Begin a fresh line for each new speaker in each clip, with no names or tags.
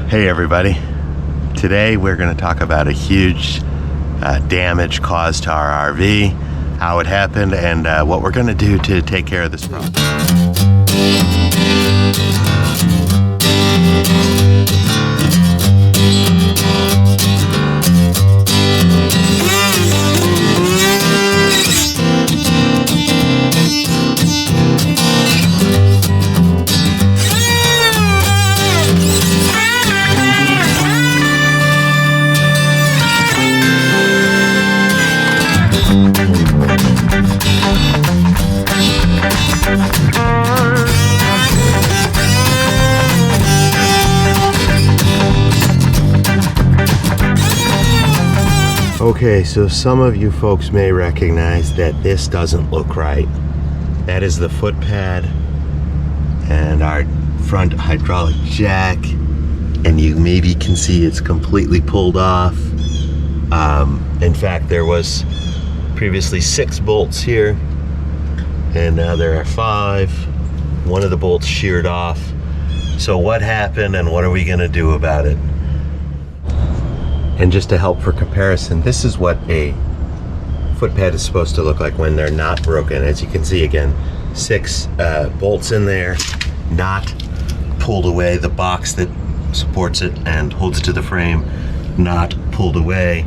Hey everybody, today we're going to talk about a huge damage caused to our RV, how it happened, and what we're going to do to take care of this problem. Okay, so some of you folks may recognize that this doesn't look right. That is the foot pad and our front hydraulic jack, and you maybe can see it's completely pulled off. In fact, there was previously 6 bolts here, and now there are 5. One of the bolts sheared off. So what happened and what are we gonna do about it? And just to help for comparison, this is what a foot pad is supposed to look like when they're not broken. As you can see, again, 6 bolts in there, not pulled away. The box that supports it and holds it to the frame, not pulled away.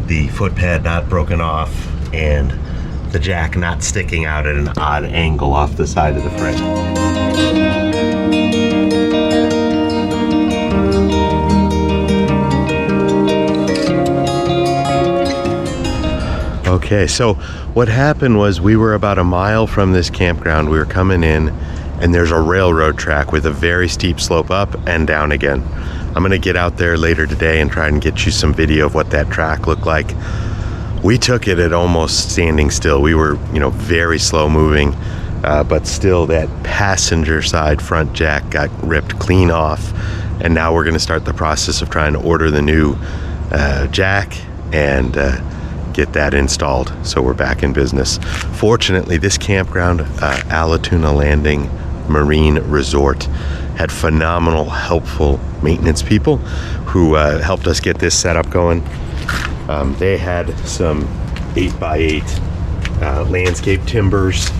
The foot pad not broken off, and the jack not sticking out at an odd angle off the side of the frame. Okay, so what happened was we were about a mile from this campground. We were coming in, and there's a railroad track with a very steep slope up and down again. I'm gonna get out there later today and try and get you some video of what that track looked like. We took it at almost standing still. We were, very slow moving, but still that passenger side front jack got ripped clean off. And now we're gonna start the process of trying to order the new jack and get that installed, so we're back in business. Fortunately, this campground, Allatoona Landing Marine Resort, had phenomenal, helpful maintenance people who helped us get this setup going. They had some 8x8 landscape timbers,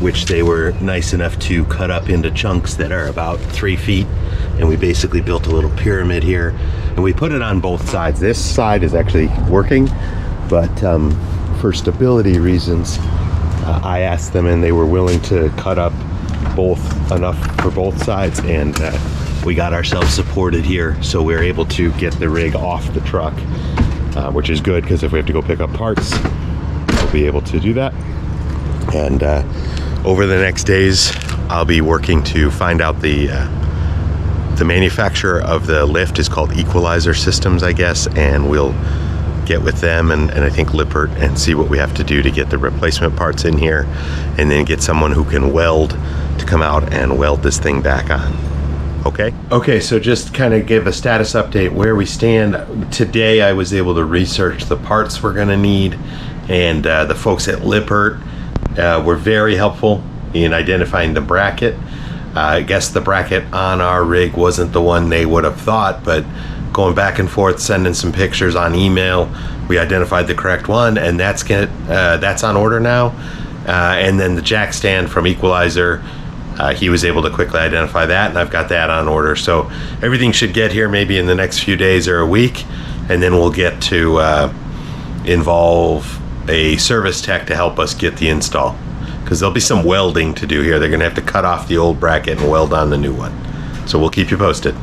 which they were nice enough to cut up into chunks that are about 3 feet, and we basically built a little pyramid here, and we put it on both sides. This side is actually working, but for stability reasons, I asked them, and they were willing to cut up enough for both sides, and we got ourselves supported here, so we were able to get the rig off the truck, which is good, because if we have to go pick up parts, we'll be able to do that. And over the next days, I'll be working to find out the manufacturer of the lift is called Equalizer Systems, I guess, and we'll get with them and I think Lippert and see what we have to do to get the replacement parts in here, and then get someone who can weld to come out and weld this thing back on. Okay, so just kind of give a status update where we stand. Today I was able to research the parts we're going to need, and the folks at Lippert were very helpful in identifying the bracket. I guess the bracket on our rig wasn't the one they would have thought, but going back and forth, sending some pictures on email, we identified the correct one, and that's on order now. And then the jack stand from Equalizer, he was able to quickly identify that, and I've got that on order. So everything should get here maybe in the next few days or a week, and then we'll get to involve a service tech to help us get the install, because there'll be some welding to do here. They're gonna have to cut off the old bracket and weld on the new one. So we'll keep you posted.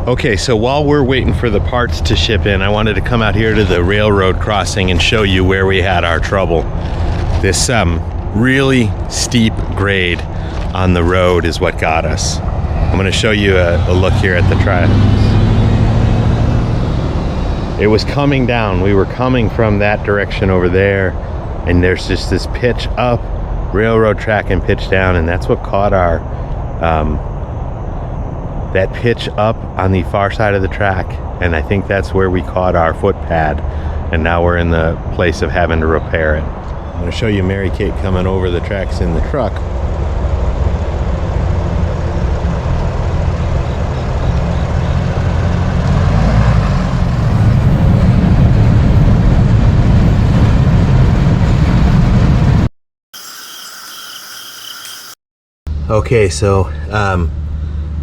Okay, so while we're waiting for the parts to ship in, I wanted to come out here to the railroad crossing and show you where we had our trouble. This really steep grade on the road is what got us. I'm gonna show you a look here at the track. It was coming down. We were coming from that direction over there, and there's just this pitch up, railroad track, and pitch down, and that's what caught our that pitch up on the far side of the track, and I think that's where we caught our foot pad. and now we're in the place of having to repair it. I'm going to show you Mary Kate coming over the tracks in the truck. Okay, so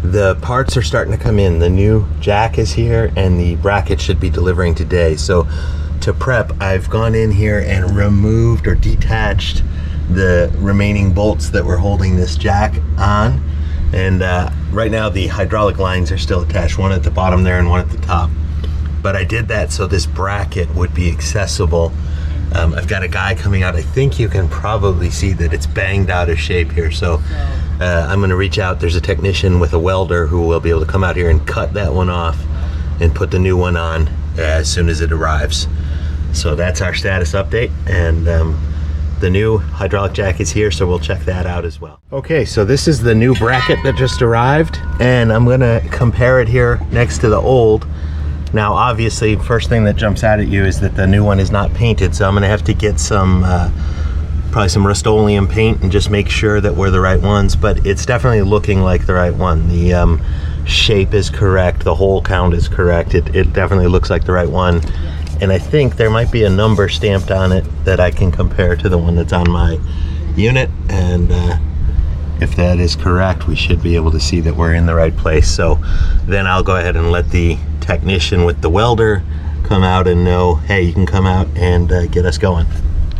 the parts are starting to come in. The new jack is here and the bracket should be delivering today. So to prep, I've gone in here and removed or detached the remaining bolts that were holding this jack on. And right now the hydraulic lines are still attached, one at the bottom there and one at the top. But I did that so this bracket would be accessible. I've got a guy coming out. I think you can probably see that it's banged out of shape here. So I'm going to reach out. There's a technician with a welder who will be able to come out here and cut that one off and put the new one on as soon as it arrives. So that's our status update, and the new hydraulic jack is here, so we'll check that out as well. Okay, so this is the new bracket that just arrived, and I'm going to compare it here next to the old. Now obviously first thing that jumps out at you is that the new one is not painted, so I'm going to have to get some probably some Rust-Oleum paint and just make sure that we're the right ones, but it's definitely looking like the right one. The shape is correct, the hole count is correct, it definitely looks like the right one, and I think there might be a number stamped on it that I can compare to the one that's on my unit, and if that is correct, we should be able to see that we're in the right place. So then I'll go ahead and let the technician with the welder come out and know, hey, you can come out and get us going.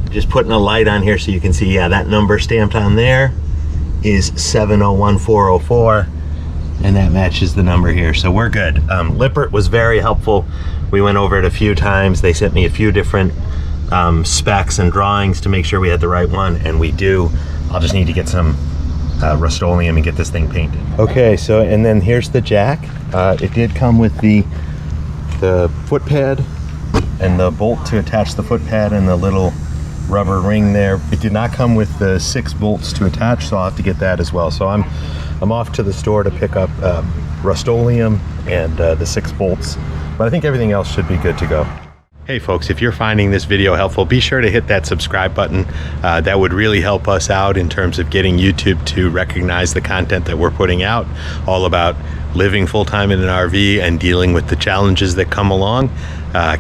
Just putting a light on here so you can see, yeah, that number stamped on there is 701404, and that matches the number here, so we're good. Lippert was very helpful. We went over it a few times. They sent me a few different specs and drawings to make sure we had the right one, and we do. I'll just need to get some Rust-Oleum and get this thing painted. Okay, so and then here's the jack. It did come with the foot pad and the bolt to attach the foot pad and the little rubber ring there. It did not come with the 6 bolts to attach, so I'll have to get that as well. So I'm off to the store to pick up Rust-Oleum and the 6 bolts, but I think everything else should be good to go. Hey folks, if you're finding this video helpful, be sure to hit that subscribe button. That would really help us out in terms of getting YouTube to recognize the content that we're putting out, all about living full-time in an RV and dealing with the challenges that come along,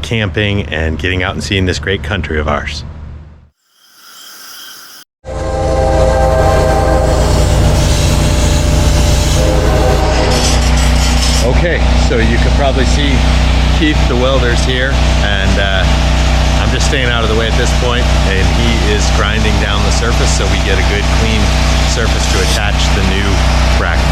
camping and getting out and seeing this great country of ours. Okay, so you can probably see Keith the welder's here, and I'm just staying out of the way at this point, and he is grinding down the surface so we get a good clean surface to attach the new bracket.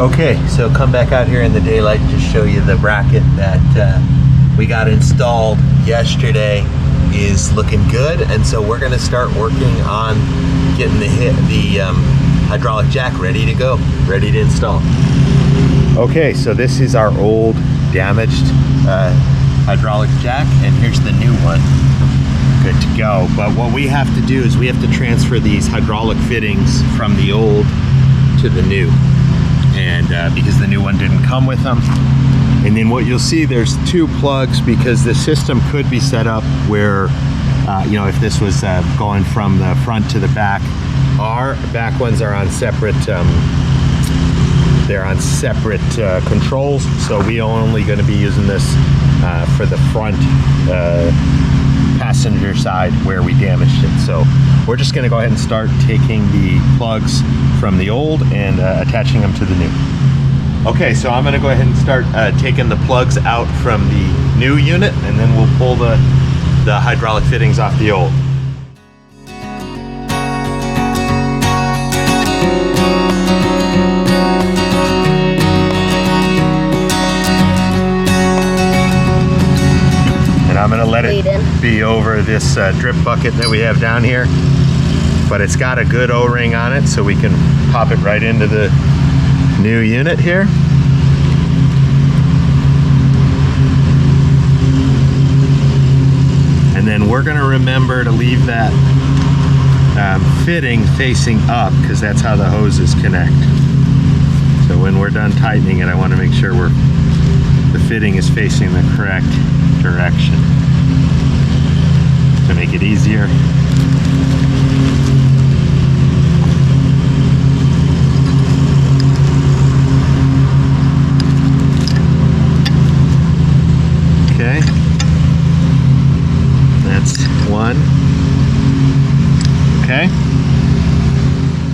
Okay, so come back out here in the daylight to show you the bracket that we got installed yesterday is looking good, and so we're going to start working on getting the hydraulic jack ready to go, ready to install. Okay, so this is our old damaged hydraulic jack, and here's the new one. Good to go. But what we have to do is we have to transfer these hydraulic fittings from the old to the new, and because the new one didn't come with them. And then what you'll see, there's 2 plugs, because the system could be set up where you know, if this was going from the front to the back, our back ones are on separate they're on separate controls, so we are only going to be using this for the front passenger side where we damaged it. So we're just going to go ahead and start taking the plugs from the old and attaching them to the new. Okay, so I'm gonna go ahead and start taking the plugs out from the new unit, and then we'll pull the hydraulic fittings off the old. And I'm gonna let it be over this drip bucket that we have down here, but it's got a good O-ring on it, so we can pop it right into the new unit here. And then we're gonna remember to leave that fitting facing up, because that's how the hoses connect. So when we're done tightening it, I wanna make sure the fitting is facing the correct direction to make it easier. Okay, that's one. Okay.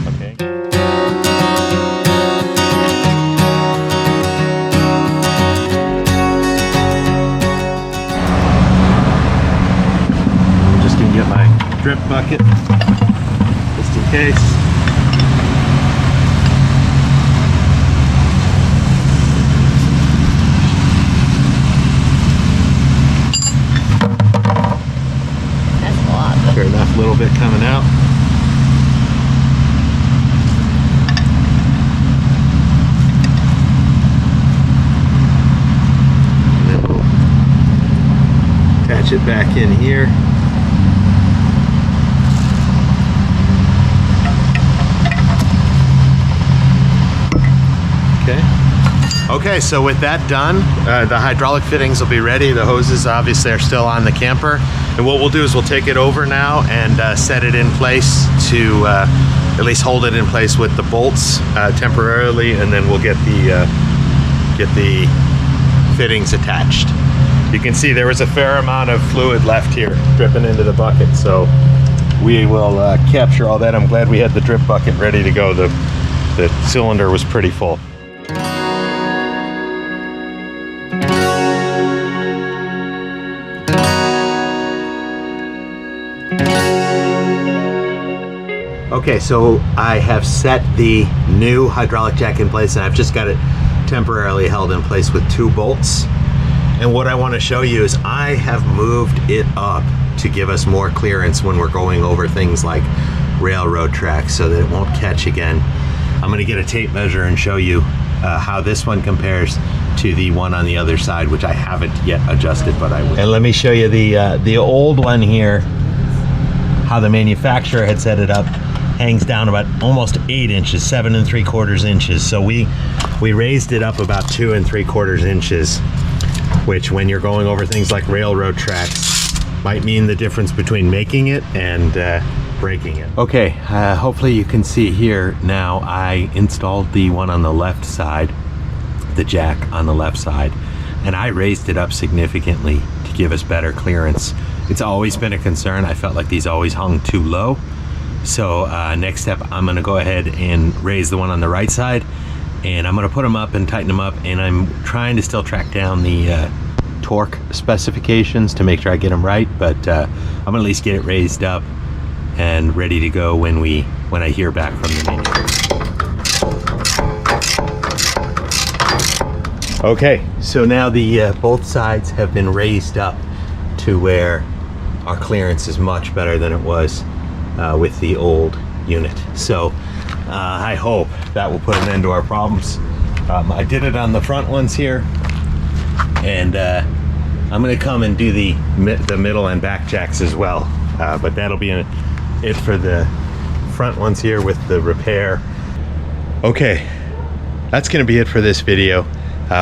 Okay. I'm just gonna get my drip bucket just in case. Fair enough, a little bit coming out. And then we'll attach it back in here. Okay, so with that done, the hydraulic fittings will be ready. The hoses obviously are still on the camper. And what we'll do is we'll take it over now and set it in place to at least hold it in place with the bolts temporarily, and then we'll get the fittings attached. You can see there was a fair amount of fluid left here dripping into the bucket, so we will capture all that. I'm glad we had the drip bucket ready to go. The cylinder was pretty full. Okay, so I have set the new hydraulic jack in place, and I've just got it temporarily held in place with 2 bolts. And what I want to show you is I have moved it up to give us more clearance when we're going over things like railroad tracks, so that it won't catch again. I'm going to get a tape measure and show you how this one compares to the one on the other side, which I haven't yet adjusted, but I will. And let me show you the old one here, how the manufacturer had set it up. Hangs down about almost 8 inches, 7 3/4 inches. So we raised it up about 2 3/4 inches, which when you're going over things like railroad tracks might mean the difference between making it and breaking it. Okay, hopefully you can see here now I installed the one on the left side, the jack on the left side, and I raised it up significantly to give us better clearance. It's always been a concern. I felt like these always hung too low. So next step, I'm gonna go ahead and raise the one on the right side, and I'm gonna put them up and tighten them up, and I'm trying to still track down the torque specifications to make sure I get them right, but I'm gonna at least get it raised up and ready to go when I hear back from the manufacturer. Okay, so now the both sides have been raised up to where our clearance is much better than it was with the old unit. So I hope that will put an end to our problems. I did it on the front ones here, and I'm gonna come and do the middle and back jacks as well, but that'll be it for the front ones here with the repair. Okay, that's gonna be it for this video.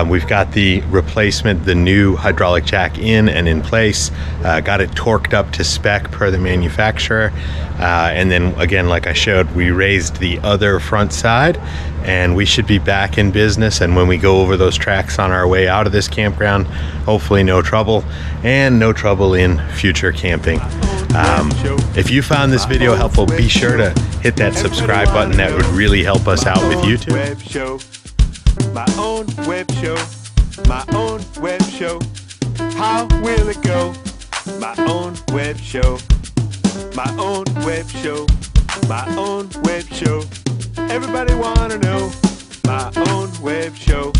We've got the replacement, the new hydraulic jack in and in place, got it torqued up to spec per the manufacturer, and then again, like I showed, we raised the other front side, and we should be back in business. And when we go over those tracks on our way out of this campground, hopefully no trouble, and no trouble in future camping. If you found this video helpful, be sure to hit that subscribe button. That would really help us out with YouTube.
My own web show. My own web show. How will it go? My own web show. My own web show. My own web show. Everybody wanna know. My own web show.